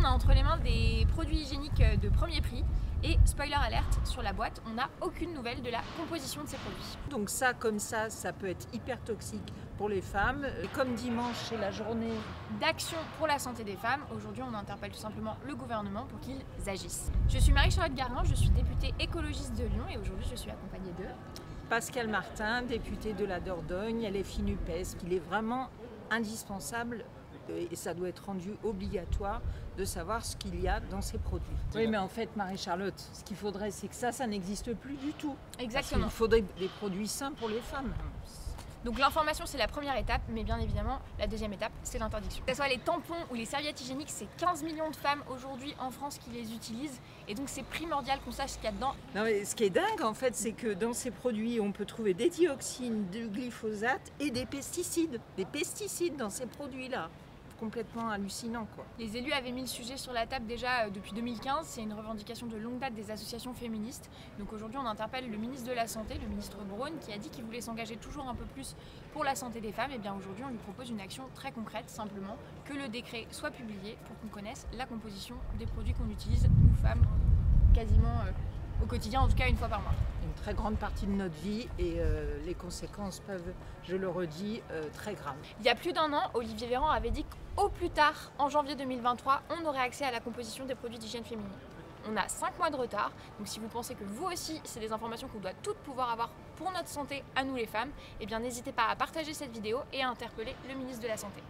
a entre les mains des produits hygiéniques de premier prix et spoiler alerte, sur la boîte, on n'a aucune nouvelle de la composition de ces produits. Donc ça, comme ça peut être hyper toxique pour les femmes. Et comme dimanche, c'est la journée d'action pour la santé des femmes, aujourd'hui on interpelle tout simplement le gouvernement pour qu'ils agissent. Je suis Marie-Charlotte Garin, je suis députée écologiste de Lyon et aujourd'hui je suis accompagnée de Pascale Martin, députée de la Dordogne, LFI NUPES, qu'il est vraiment indispensable et ça doit être rendu obligatoire de savoir ce qu'il y a dans ces produits. Oui, mais en fait, Marie-Charlotte, ce qu'il faudrait, c'est que ça n'existe plus du tout. Exactement. Il faudrait des produits sains pour les femmes. Donc l'information c'est la première étape, mais bien évidemment la deuxième étape c'est l'interdiction. Que ce soit les tampons ou les serviettes hygiéniques, c'est 15 millions de femmes aujourd'hui en France qui les utilisent et donc c'est primordial qu'on sache ce qu'il y a dedans. Non mais ce qui est dingue en fait, c'est que dans ces produits on peut trouver des dioxines, du glyphosate et des pesticides. Des pesticides dans ces produits-là. Complètement hallucinant quoi. Les élus avaient mis le sujet sur la table déjà depuis 2015, c'est une revendication de longue date des associations féministes. Donc aujourd'hui on interpelle le ministre de la Santé, le ministre Braun, qui a dit qu'il voulait s'engager toujours un peu plus pour la santé des femmes. Et bien aujourd'hui on lui propose une action très concrète, simplement que le décret soit publié pour qu'on connaisse la composition des produits qu'on utilise, nous femmes, quasiment au quotidien, en tout cas une fois par mois. Une très grande partie de notre vie et les conséquences peuvent, je le redis, très graves. Il y a plus d'un an, Olivier Véran avait dit qu'au plus tard, en janvier 2023, on aurait accès à la composition des produits d'hygiène féminine. On a 5 mois de retard, donc si vous pensez que vous aussi, c'est des informations qu'on doit toutes pouvoir avoir pour notre santé, à nous les femmes, eh bien n'hésitez pas à partager cette vidéo et à interpeller le ministre de la Santé.